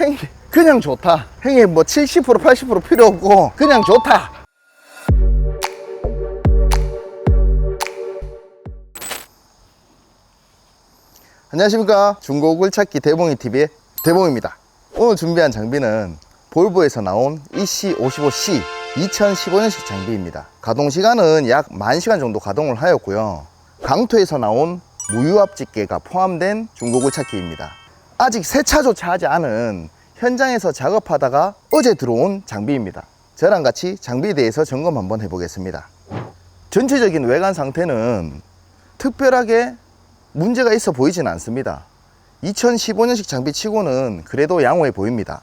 형님 그냥 좋다. 형님 뭐 70% 80% 필요 없고 그냥 좋다. 안녕하십니까, 중고글 찾기 대봉이TV의 대봉입니다. 오늘 준비한 장비는 볼보에서 나온 EC55C 2015년식 장비입니다. 가동시간은 약 10,000시간 정도 가동을 하였고요. 강토에서 나온 무유압 집게가 포함된 중고글 찾기입니다. 아직 세차조차 하지 않은 현장에서 작업하다가 어제 들어온 장비입니다. 저랑 같이 장비에 대해서 점검 한번 해보겠습니다. 전체적인 외관 상태는 특별하게 문제가 있어 보이진 않습니다. 2015년식 장비 치고는 그래도 양호해 보입니다.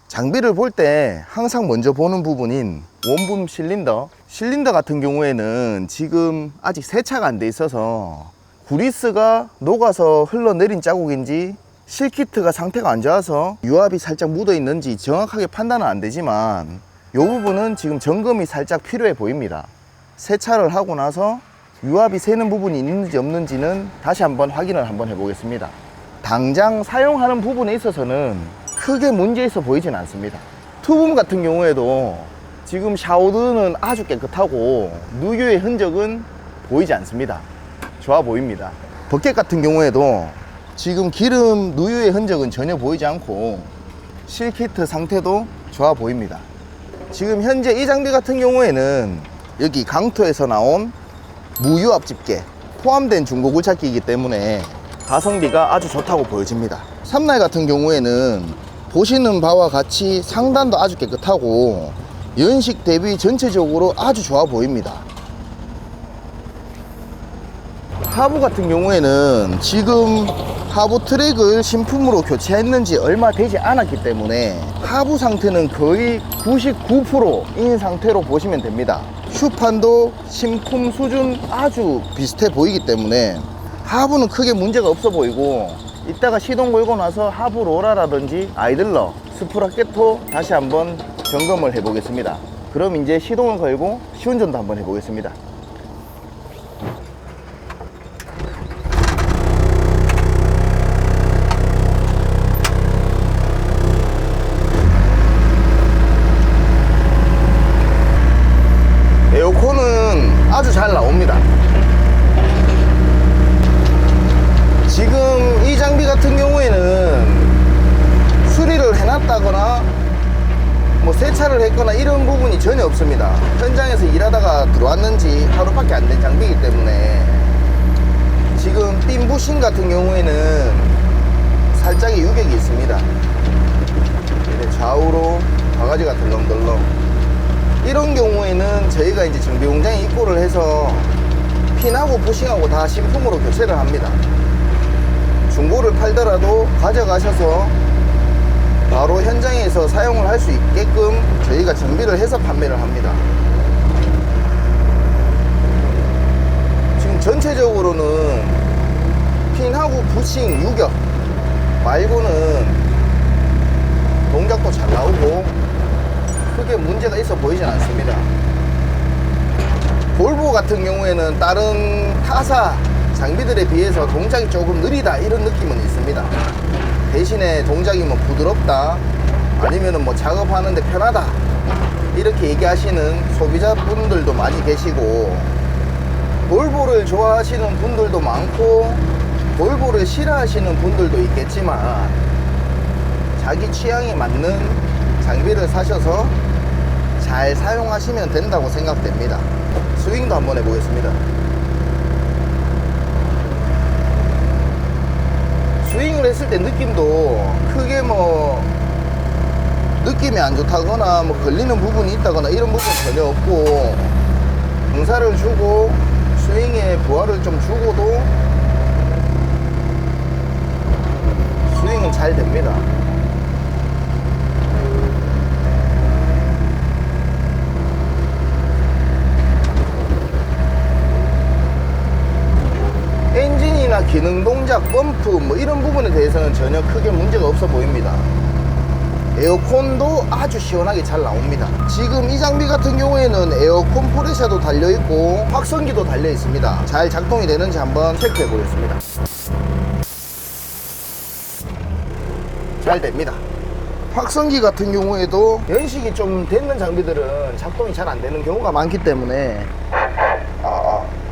장비를 볼 때 항상 먼저 보는 부분인 원분 실린더 같은 경우에는 지금 아직 세차가 안 돼 있어서 구리스가 녹아서 흘러내린 자국인지 실키트가 상태가 안 좋아서 유압이 살짝 묻어 있는지 정확하게 판단은 안 되지만 이 부분은 지금 점검이 살짝 필요해 보입니다. 세차를 하고 나서 유압이 새는 부분이 있는지 없는지는 다시 한번 확인을 한번 해보겠습니다. 당장 사용하는 부분에 있어서는 크게 문제 있어 보이진 않습니다. 투분 같은 경우에도 지금 샤워드는 아주 깨끗하고 누유의 흔적은 보이지 않습니다. 좋아 보입니다. 버켓 같은 경우에도 지금 기름 누유의 흔적은 전혀 보이지 않고 실키트 상태도 좋아 보입니다. 지금 현재 이 장비 같은 경우에는 여기 강토에서 나온 무유압 집게 포함된 중고글 찾기이기 때문에 가성비가 아주 좋다고 보여집니다. 삼날 같은 경우에는 보시는 바와 같이 상단도 아주 깨끗하고 연식 대비 전체적으로 아주 좋아 보입니다. 하부 같은 경우에는 지금 하부 트랙을 신품으로 교체했는지 얼마 되지 않았기 때문에 하부 상태는 거의 99%인 상태로 보시면 됩니다. 슈판도 신품 수준 아주 비슷해 보이기 때문에 하부는 크게 문제가 없어 보이고, 이따가 시동 걸고 나서 하부 로라라든지 아이들러, 스프라켓도 다시 한번 점검을 해 보겠습니다. 그럼 이제 시동을 걸고 시운전도 한번 해 보겠습니다. 에어컨은 아주 잘 나옵니다. 지금 이 장비 같은 경우에는 수리를 해놨다거나 뭐 세차를 했거나 이런 부분이 전혀 없습니다. 현장에서 일하다가 들어왔는지 하루밖에 안 된 장비이기 때문에 지금 핀 부싱 같은 경우에는 살짝의 유격이 있습니다. 좌우로 바가지가 덜렁덜렁. 이런 경우에는 저희가 이제 정비 공장에 입고를 해서 핀하고 부싱하고 다 신품으로 교체를 합니다. 중고를 팔더라도 가져가셔서 바로 현장에서 사용을 할 수 있게끔 저희가 정비를 해서 판매를 합니다. 지금 전체적으로는 핀하고 부싱 유격 말고는 동작도 잘 나오고 크게 문제가 있어 보이진 않습니다. 볼보 같은 경우에는 다른 타사 장비들에 비해서 동작이 조금 느리다 이런 느낌은 있습니다. 대신에 동작이 뭐 부드럽다 아니면은 뭐 작업하는데 편하다 이렇게 얘기하시는 소비자분들도 많이 계시고, 볼보를 좋아하시는 분들도 많고 볼보를 싫어하시는 분들도 있겠지만 자기 취향에 맞는 장비를 사셔서 잘 사용하시면 된다고 생각됩니다. 스윙도 한번 해보겠습니다. 스윙을 했을 때 느낌도 크게 뭐 느낌이 안 좋다거나 뭐 걸리는 부분이 있다거나 이런 부분 전혀 없고, 공사를 주고 스윙에 부하를 좀 주고도 스윙은 잘 됩니다. 엔진이나 기능 동작, 펌프 뭐 이런 부분에 대해서는 전혀 크게 문제가 없어 보입니다. 에어컨도 아주 시원하게 잘 나옵니다. 지금 이 장비 같은 경우에는 에어 컴프레셔도 달려있고 확성기도 달려있습니다. 잘 작동이 되는지 한번 체크해 보겠습니다. 잘 됩니다. 확성기 같은 경우에도 연식이 좀 됐는 장비들은 작동이 잘 안 되는 경우가 많기 때문에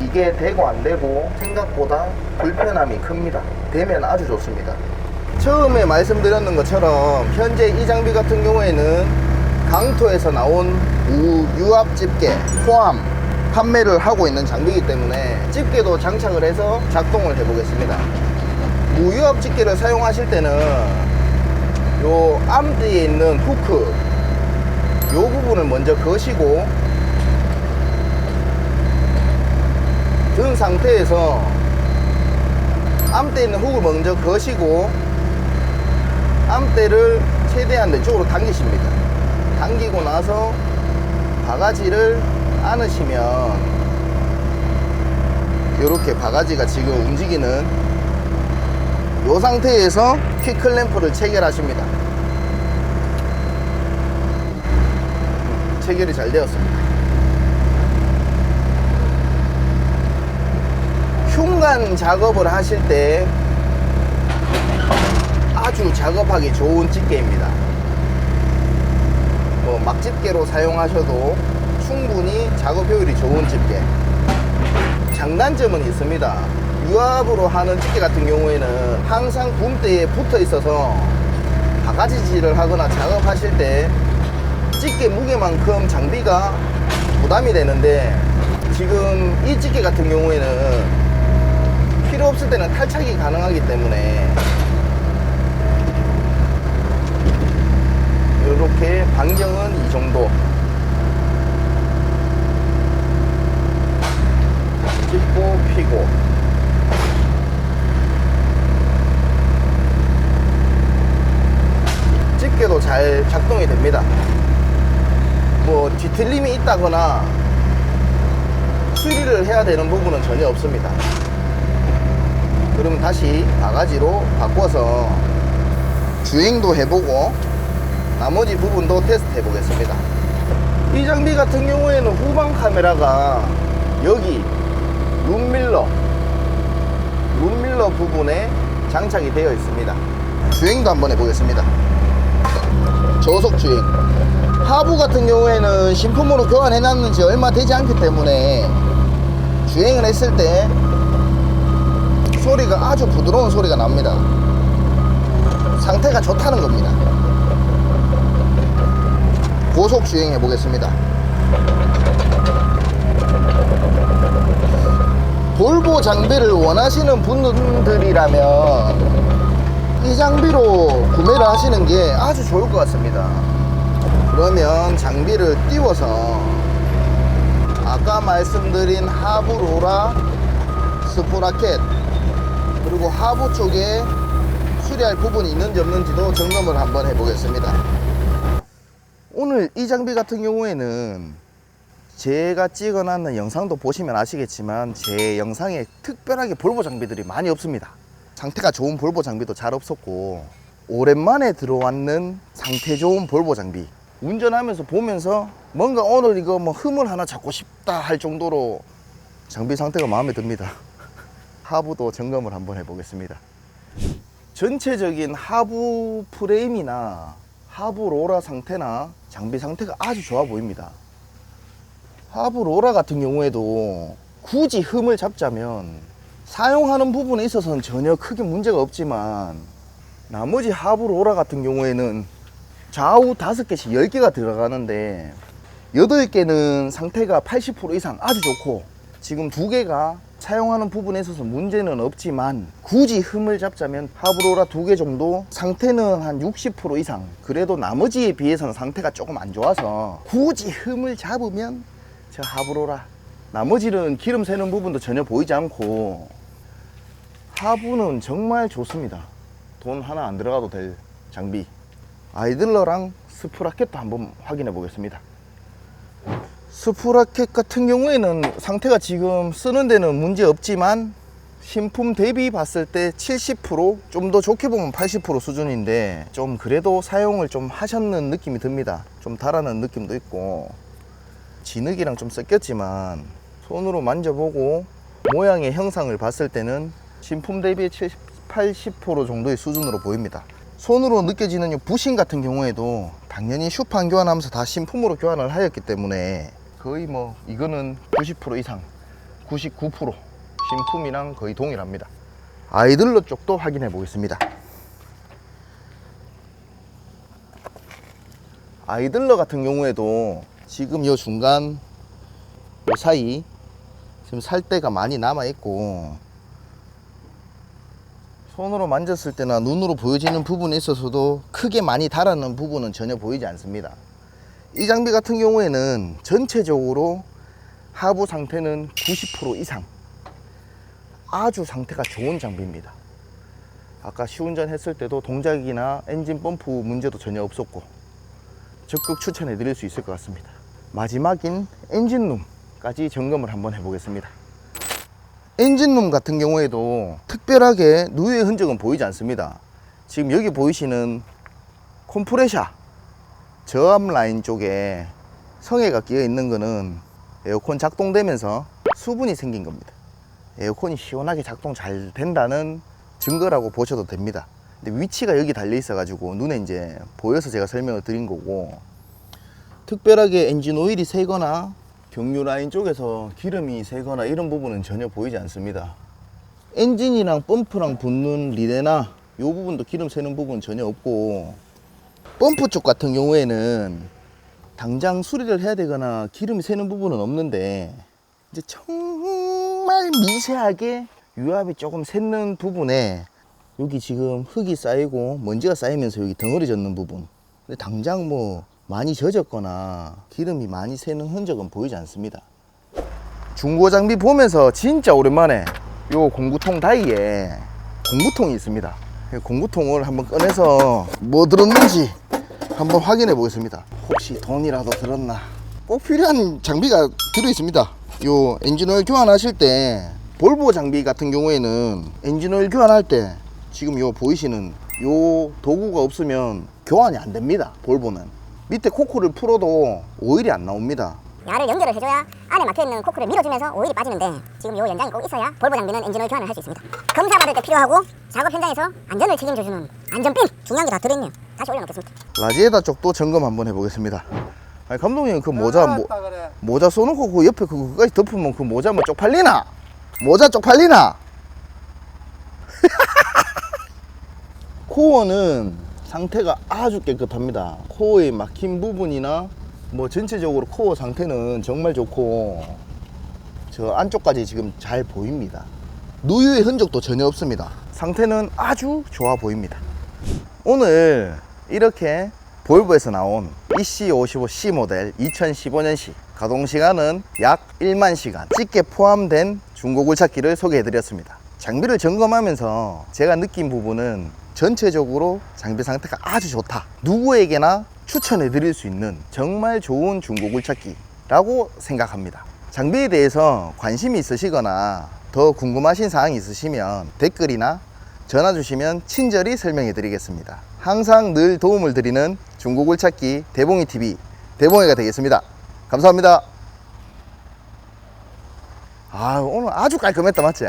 이게 되고 안 되고 생각보다 불편함이 큽니다. 되면 아주 좋습니다. 처음에 말씀드렸는 것처럼 현재 이 장비 같은 경우에는 강토에서 나온 유압 집게 포함 판매를 하고 있는 장비이기 때문에 집게도 장착을 해서 작동을 해 보겠습니다. 무유압 집게를 사용하실 때는 요 암대에 있는 후크 요 부분을 먼저 거시고 든 상태에서 암대에 있는 훅을 먼저 거시고 암대를 최대한 왼쪽으로 당기십니다. 당기고 나서 바가지를 안으시면 이렇게 바가지가 지금 움직이는 이 상태에서 퀵클램프를 체결하십니다. 체결이 잘 되었습니다. 흉간 작업을 하실 때 아주 작업하기 좋은 집게입니다. 뭐 막집게로 사용하셔도 충분히 작업 효율이 좋은 집게. 장단점은 있습니다. 유압으로 하는 집게 같은 경우에는 항상 붐대에 붙어 있어서 바가지질을 하거나 작업하실 때 집게 무게만큼 장비가 부담이 되는데, 지금 이 집게 같은 경우에는 필요 없을 때는 탈착이 가능하기 때문에 이렇게 반경은 이 정도 찢고 피고 집게도 잘 작동이 됩니다. 뭐 뒤틀림이 있다거나 수리를 해야 되는 부분은 전혀 없습니다. 그럼 다시 바가지로 바꿔서 주행도 해보고 나머지 부분도 테스트 해보겠습니다. 이 장비 같은 경우에는 후방 카메라가 여기 룸밀러 부분에 장착이 되어 있습니다. 주행도 한번 해보겠습니다. 저속 주행. 하부 같은 경우에는 신품으로 교환해놨는지 얼마 되지 않기 때문에 주행을 했을 때 소리가 아주 부드러운 소리가 납니다. 상태가 좋다는 겁니다. 고속 주행해 보겠습니다. 볼보 장비를 원하시는 분들이라면 이 장비로 구매를 하시는 게 아주 좋을 것 같습니다. 그러면 장비를 띄워서 아까 말씀드린 하부 로라 스프라켓 그리고 하부 쪽에 수리할 부분이 있는지 없는지도 점검을 한번 해보겠습니다. 오늘 이 장비 같은 경우에는 제가 찍어놨는 영상도 보시면 아시겠지만 제 영상에 특별하게 볼보 장비들이 많이 없습니다. 상태가 좋은 볼보 장비도 잘 없었고 오랜만에 들어왔는 상태 좋은 볼보 장비, 운전하면서 보면서 뭔가 오늘 이거 뭐 흠을 하나 잡고 싶다 할 정도로 장비 상태가 마음에 듭니다. 하부도 점검을 한번 해보겠습니다. 전체적인 하부 프레임이나 하부 로라 상태나 장비 상태가 아주 좋아 보입니다. 하부 로라 같은 경우에도 굳이 흠을 잡자면 사용하는 부분에 있어서는 전혀 크게 문제가 없지만 나머지 하부 로라 같은 경우에는 좌우 5개씩 10개가 들어가는데 8개는 상태가 80% 이상 아주 좋고 지금 2개가 사용하는 부분에 있어서 문제는 없지만 굳이 흠을 잡자면 하부로라 2개 정도 상태는 한 60% 이상, 그래도 나머지에 비해서는 상태가 조금 안 좋아서 굳이 흠을 잡으면 저 하부로라, 나머지는 기름 새는 부분도 전혀 보이지 않고 하부는 정말 좋습니다. 돈 하나 안 들어가도 될 장비. 아이들러랑 스프라켓도 한번 확인해 보겠습니다. 스프라켓 같은 경우에는 상태가 지금 쓰는 데는 문제 없지만 신품 대비 봤을 때 70%, 좀 더 좋게 보면 80% 수준인데 좀 그래도 사용을 좀 하셨는 느낌이 듭니다. 좀 달아난 느낌도 있고 진흙이랑 좀 섞였지만 손으로 만져보고 모양의 형상을 봤을 때는 신품 대비 70, 80% 정도의 수준으로 보입니다. 손으로 느껴지는 이 부신 같은 경우에도 당연히 슈판 교환하면서 다 신품으로 교환을 하였기 때문에 거의 뭐 이거는 90% 이상 99% 신품이랑 거의 동일합니다. 아이들러 쪽도 확인해 보겠습니다. 아이들러 같은 경우에도 지금 요 중간 요 사이 지금 살대가 많이 남아 있고, 손으로 만졌을 때나 눈으로 보여지는 부분에 있어서도 크게 많이 달아난 부분은 전혀 보이지 않습니다. 이 장비 같은 경우에는 전체적으로 하부 상태는 90% 이상 아주 상태가 좋은 장비입니다. 아까 시운전 했을 때도 동작이나 엔진 펌프 문제도 전혀 없었고 적극 추천해 드릴 수 있을 것 같습니다. 마지막인 엔진룸까지 점검을 한번 해보겠습니다. 엔진룸 같은 경우에도 특별하게 누유의 흔적은 보이지 않습니다. 지금 여기 보이시는 컴프레셔 저압 라인 쪽에 성에가 끼어 있는 거는 에어컨 작동되면서 수분이 생긴 겁니다. 에어컨이 시원하게 작동 잘 된다는 증거라고 보셔도 됩니다. 근데 위치가 여기 달려 있어 가지고 눈에 이제 보여서 제가 설명을 드린 거고, 특별하게 엔진 오일이 새거나 경유 라인 쪽에서 기름이 새거나 이런 부분은 전혀 보이지 않습니다. 엔진이랑 펌프랑 붙는 리레나 이 부분도 기름 새는 부분은 전혀 없고, 펌프 쪽 같은 경우에는 당장 수리를 해야 되거나 기름이 새는 부분은 없는데, 이제 정말 미세하게 유압이 조금 샜는 부분에 여기 지금 흙이 쌓이고 먼지가 쌓이면서 여기 덩어리 젖는 부분, 근데 당장 뭐 많이 젖었거나 기름이 많이 새는 흔적은 보이지 않습니다. 중고 장비 보면서 진짜 오랜만에 요 공구통 다이에 공구통이 있습니다. 공구통을 한번 꺼내서 뭐 들었는지 한번 확인해 보겠습니다. 혹시 돈이라도 들었나. 꼭 필요한 장비가 들어 있습니다. 요 엔진오일 교환하실 때 볼보 장비 같은 경우에는 엔진오일 교환할 때 지금 요 보이시는 요 도구가 없으면 교환이 안 됩니다. 볼보는 밑에 코크를 풀어도 오일이 안 나옵니다. 야를 연결을 해줘야 안에 막혀있는 코크를 밀어주면서 오일이 빠지는데, 지금 요 연장이 꼭 있어야 볼보 장비는 엔진오일 교환을 할 수 있습니다. 검사 받을 때 필요하고 작업 현장에서 안전을 책임져주는 안전핀 중요한 게 다 들어있네요. 다시 올려놓겠습니다. 라지에다 쪽도 점검 한번 해보겠습니다. 아니, 감독님 그 모자 써놓고 그 옆에 그거까지 덮으면 그 모자 뭐 쪽팔리나? 모자 쪽팔리나? 코어는 상태가 아주 깨끗합니다. 코어에 막힌 부분이나 뭐 전체적으로 코어 상태는 정말 좋고 저 안쪽까지 지금 잘 보입니다. 누유의 흔적도 전혀 없습니다. 상태는 아주 좋아 보입니다. 오늘 이렇게 볼보에서 나온 EC55C 모델 2015년식 가동시간은 약 1만 시간 찌개 포함된 중고 굴착기를 소개해 드렸습니다. 장비를 점검하면서 제가 느낀 부분은 전체적으로 장비 상태가 아주 좋다, 누구에게나 추천해 드릴 수 있는 정말 좋은 중고 굴착기라고 생각합니다. 장비에 대해서 관심이 있으시거나 더 궁금하신 사항이 있으시면 댓글이나 전화 주시면 친절히 설명해 드리겠습니다. 항상 늘 도움을 드리는 중고 굴착기 대봉이TV 대봉이가 되겠습니다. 감사합니다. 오늘 아주 깔끔했다, 맞지?